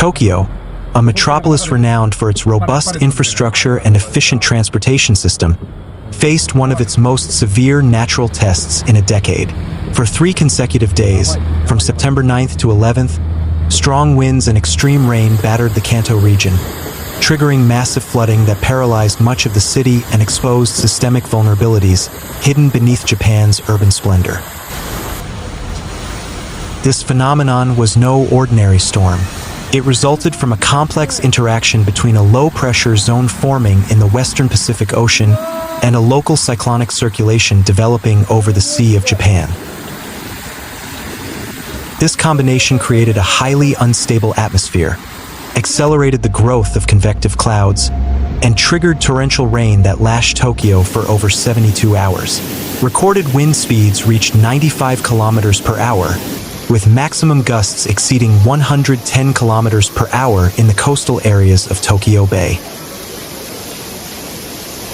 Tokyo, a metropolis renowned for its robust infrastructure and efficient transportation system, faced one of its most severe natural tests in a decade. For 3 consecutive days, from September 9th to 11th, strong winds and extreme rain battered the Kanto region, triggering massive flooding that paralyzed much of the city and exposed systemic vulnerabilities hidden beneath Japan's urban splendor. This phenomenon was no ordinary storm. It resulted from a complex interaction between a low-pressure zone forming in the western Pacific Ocean and a local cyclonic circulation developing over the Sea of Japan. This combination created a highly unstable atmosphere, accelerated the growth of convective clouds, and triggered torrential rain that lashed Tokyo for over 72 hours. Recorded wind speeds reached 95 kilometers per hour, with maximum gusts exceeding 110 kilometers per hour in the coastal areas of Tokyo Bay.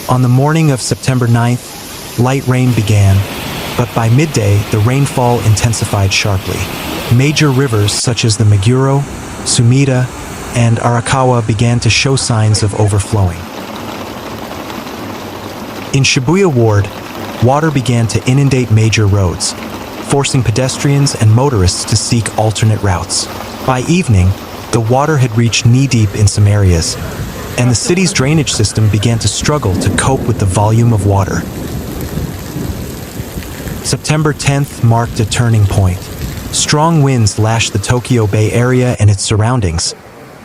On the morning of September 9th, light rain began, but by midday, the rainfall intensified sharply. Major rivers such as the Meguro, Sumida, and Arakawa began to show signs of overflowing. In Shibuya Ward, water began to inundate major roads, forcing pedestrians and motorists to seek alternate routes. By evening, the water had reached knee-deep in some areas, and the city's drainage system began to struggle to cope with the volume of water. September 10th marked a turning point. Strong winds lashed the Tokyo Bay Area and its surroundings,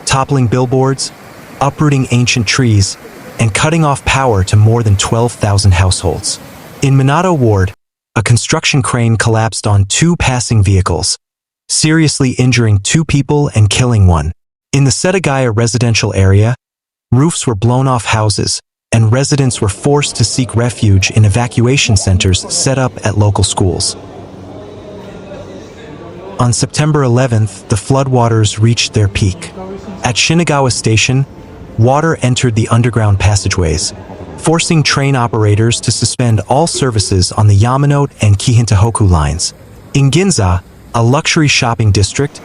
toppling billboards, uprooting ancient trees, and cutting off power to more than 12,000 households. In Minato Ward, a construction crane collapsed on 2 passing vehicles, seriously injuring 2 people and killing 1. In the Setagaya residential area, roofs were blown off houses, and residents were forced to seek refuge in evacuation centers set up at local schools. On September 11th, the floodwaters reached their peak. At Shinagawa Station, water entered the underground passageways, forcing train operators to suspend all services on the Yamanote and Keihin-Tohoku lines. In Ginza, a luxury shopping district,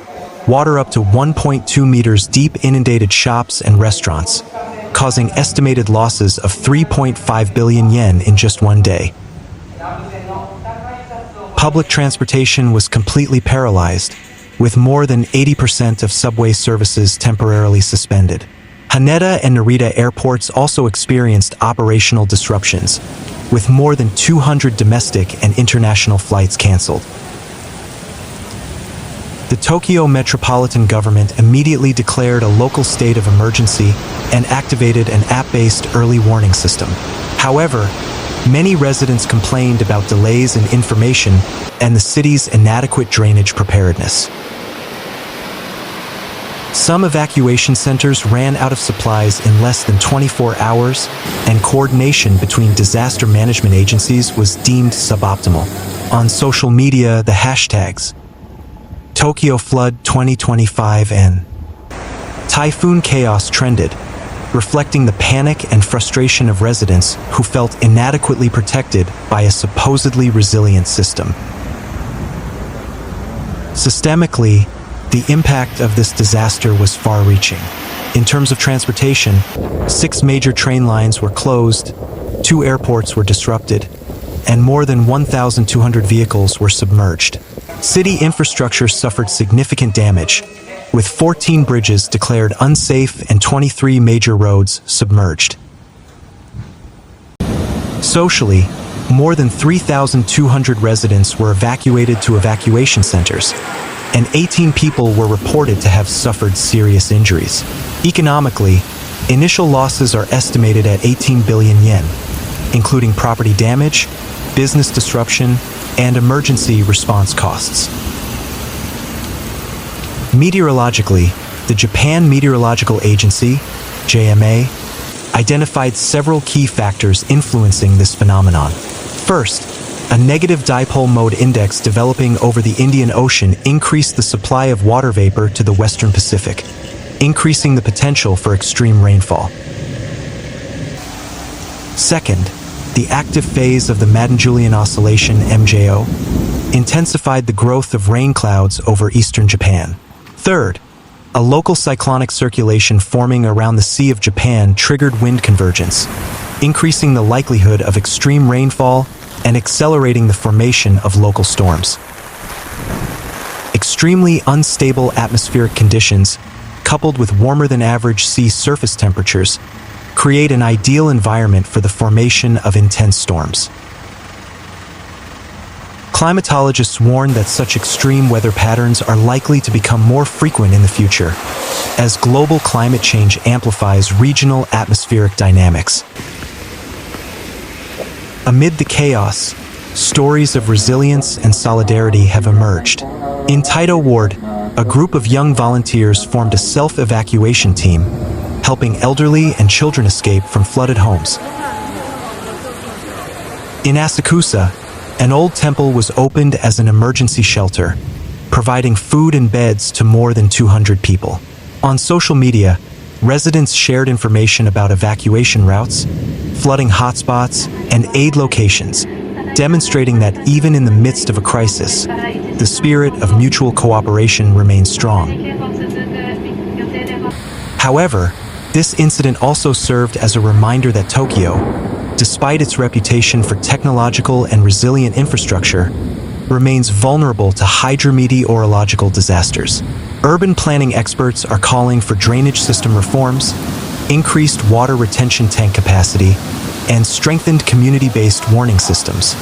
water up to 1.2 meters deep inundated shops and restaurants, causing estimated losses of 3.5 billion yen in just one day. Public transportation was completely paralyzed, with more than 80% of subway services temporarily suspended. Haneda and Narita Airports also experienced operational disruptions, with more than 200 domestic and international flights canceled. The Tokyo Metropolitan Government immediately declared a local state of emergency and activated an app-based early warning system. However, many residents complained about delays in information and the city's inadequate drainage preparedness. Some evacuation centers ran out of supplies in less than 24 hours, and coordination between disaster management agencies was deemed suboptimal. On social media, the hashtags Tokyo Flood 2025 and Typhoon Chaos trended, reflecting the panic and frustration of residents who felt inadequately protected by a supposedly resilient system. Systemically, the impact of this disaster was far-reaching. In terms of transportation, 6 major train lines were closed, 2 airports were disrupted, and more than 1,200 vehicles were submerged. City infrastructure suffered significant damage, with 14 bridges declared unsafe and 23 major roads submerged. Socially, more than 3,200 residents were evacuated to evacuation centers, and 18 people were reported to have suffered serious injuries. Economically, initial losses are estimated at 18 billion yen, including property damage, business disruption, and emergency response costs. Meteorologically, the Japan Meteorological Agency, JMA, identified several key factors influencing this phenomenon. First, a negative dipole mode index developing over the Indian Ocean increased the supply of water vapor to the western Pacific, increasing the potential for extreme rainfall. Second, the active phase of the Madden-Julian Oscillation (MJO) intensified the growth of rain clouds over eastern Japan. Third, A local cyclonic circulation forming around the Sea of Japan triggered wind convergence, increasing the likelihood of extreme rainfall and accelerating the formation of local storms. Extremely unstable atmospheric conditions, coupled with warmer-than-average sea surface temperatures, create an ideal environment for the formation of intense storms. Climatologists warn that such extreme weather patterns are likely to become more frequent in the future, as global climate change amplifies regional atmospheric dynamics. Amid the chaos, stories of resilience and solidarity have emerged. In Taito Ward, a group of young volunteers formed a self-evacuation team, helping elderly and children escape from flooded homes. In Asakusa, an old temple was opened as an emergency shelter, providing food and beds to more than 200 people. On social media, residents shared information about evacuation routes, flooding hotspots, and aid locations, demonstrating that even in the midst of a crisis, the spirit of mutual cooperation remains strong. However, this incident also served as a reminder that Tokyo, despite its reputation for technological and resilient infrastructure, remains vulnerable to hydrometeorological disasters. Urban planning experts are calling for drainage system reforms, increased water retention tank capacity, and strengthened community-based warning systems.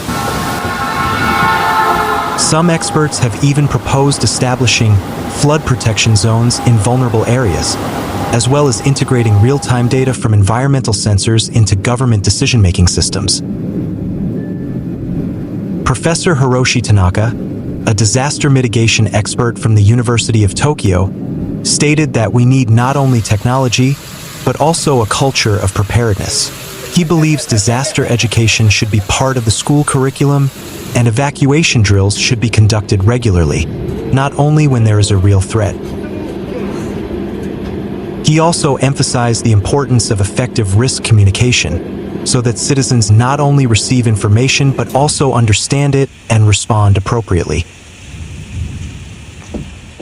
Some experts have even proposed establishing flood protection zones in vulnerable areas, as well as integrating real-time data from environmental sensors into government decision-making systems. Professor Hiroshi Tanaka, a disaster mitigation expert from the University of Tokyo, stated that we need not only technology, but also a culture of preparedness. He believes disaster education should be part of the school curriculum, and evacuation drills should be conducted regularly, not only when there is a real threat. He also emphasized the importance of effective risk communication, so that citizens not only receive information but also understand it and respond appropriately.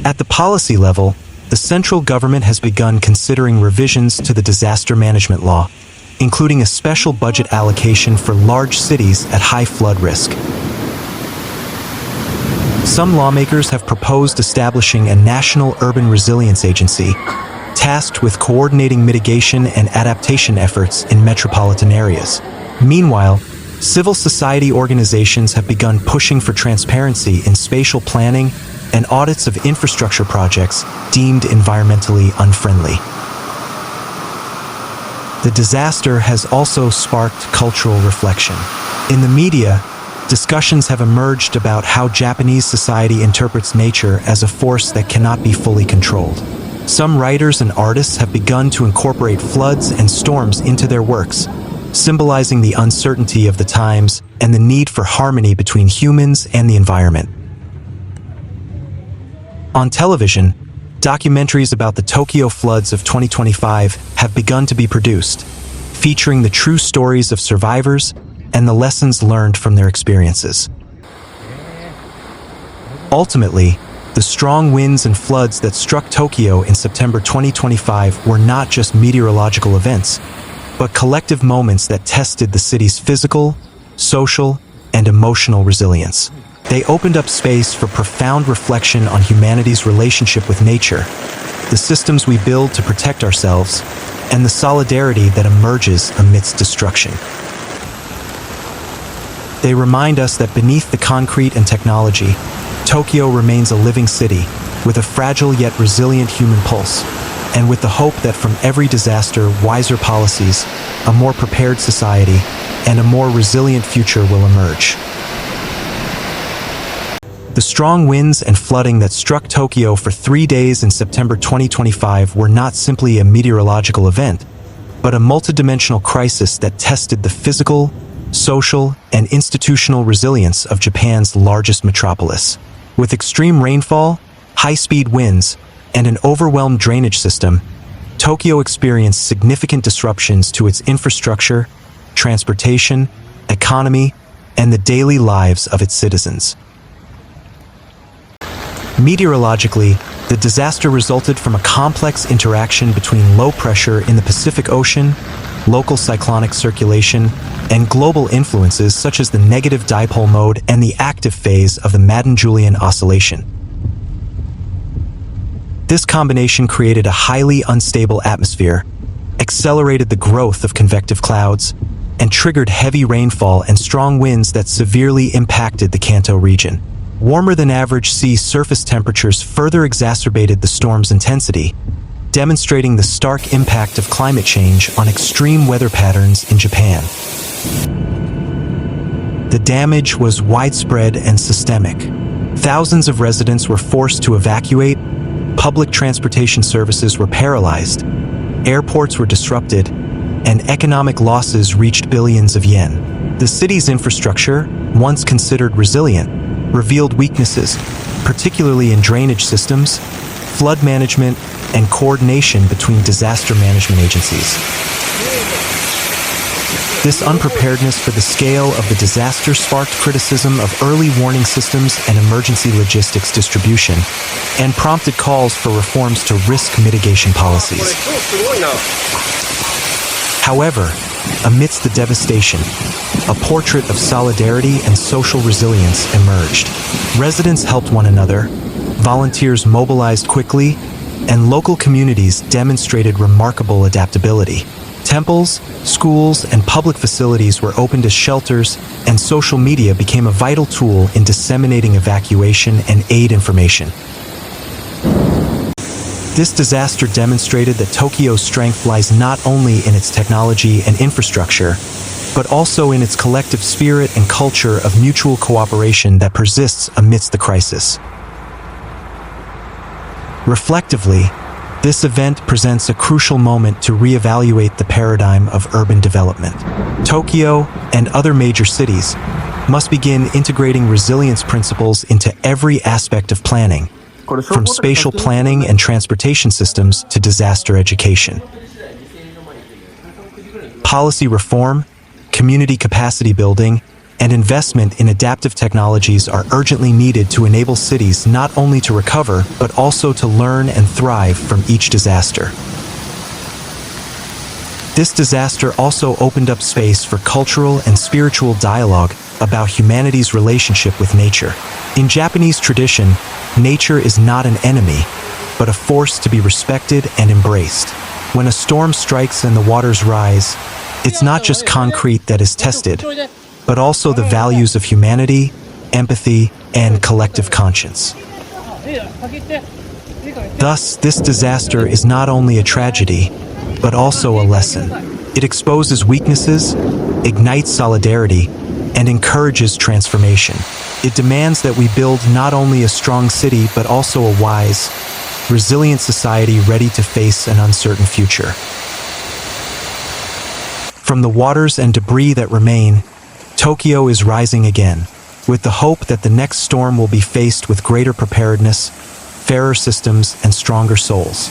At the policy level, the central government has begun considering revisions to the disaster management law, including a special budget allocation for large cities at high flood risk. Some lawmakers have proposed establishing a national urban resilience agency, tasked with coordinating mitigation and adaptation efforts in metropolitan areas. Meanwhile, civil society organizations have begun pushing for transparency in spatial planning and audits of infrastructure projects deemed environmentally unfriendly. The disaster has also sparked cultural reflection. In the media, discussions have emerged about how Japanese society interprets nature as a force that cannot be fully controlled. Some writers and artists have begun to incorporate floods and storms into their works, symbolizing the uncertainty of the times and the need for harmony between humans and the environment. On television, documentaries about the Tokyo floods of 2025 have begun to be produced, featuring the true stories of survivors and the lessons learned from their experiences. Ultimately, the strong winds and floods that struck Tokyo in September 2025 were not just meteorological events, but collective moments that tested the city's physical, social, and emotional resilience. They opened up space for profound reflection on humanity's relationship with nature, the systems we build to protect ourselves, and the solidarity that emerges amidst destruction. They remind us that beneath the concrete and technology, Tokyo remains a living city, with a fragile yet resilient human pulse, and with the hope that from every disaster, wiser policies, a more prepared society, and a more resilient future will emerge. The strong winds and flooding that struck Tokyo for 3 days in September 2025 were not simply a meteorological event, but a multidimensional crisis that tested the physical, social, and institutional resilience of Japan's largest metropolis. With extreme rainfall, high-speed winds, and an overwhelmed drainage system, Tokyo experienced significant disruptions to its infrastructure, transportation, economy, and the daily lives of its citizens. Meteorologically, The disaster resulted from a complex interaction between low pressure in the Pacific Ocean, local cyclonic circulation, and global influences such as the negative dipole mode and the active phase of the Madden-Julian oscillation. This combination created a highly unstable atmosphere, accelerated the growth of convective clouds, and triggered heavy rainfall and strong winds that severely impacted the Kanto region. Warmer-than-average sea surface temperatures further exacerbated the storm's intensity, demonstrating the stark impact of climate change on extreme weather patterns in Japan. The damage was widespread and systemic. Thousands of residents were forced to evacuate, public transportation services were paralyzed, airports were disrupted, and economic losses reached billions of yen. The city's infrastructure, once considered resilient, revealed weaknesses, particularly in drainage systems, flood management, and coordination between disaster management agencies. This unpreparedness for the scale of the disaster sparked criticism of early warning systems and emergency logistics distribution, and prompted calls for reforms to risk mitigation policies. However, amidst the devastation, a portrait of solidarity and social resilience emerged. Residents helped one another, volunteers mobilized quickly, and local communities demonstrated remarkable adaptability. Temples, schools, and public facilities were opened as shelters, and social media became a vital tool in disseminating evacuation and aid information. This disaster demonstrated that Tokyo's strength lies not only in its technology and infrastructure, but also in its collective spirit and culture of mutual cooperation that persists amidst the crisis. Reflectively, this event presents a crucial moment to reevaluate the paradigm of urban development. Tokyo and other major cities must begin integrating resilience principles into every aspect of planning, from spatial planning and transportation systems to disaster education. Policy reform, community capacity building, and investment in adaptive technologies are urgently needed to enable cities not only to recover, but also to learn and thrive from each disaster. This disaster also opened up space for cultural and spiritual dialogue about humanity's relationship with nature. In Japanese tradition, nature is not an enemy, but a force to be respected and embraced. When a storm strikes and the waters rise, it's not just concrete that is tested, but also the values of humanity, empathy, and collective conscience. Thus, this disaster is not only a tragedy, but also a lesson. It exposes weaknesses, ignites solidarity, and encourages transformation. It demands that we build not only a strong city, but also a wise, resilient society ready to face an uncertain future. From the waters and debris that remain, Tokyo is rising again, with the hope that the next storm will be faced with greater preparedness, fairer systems, and stronger souls.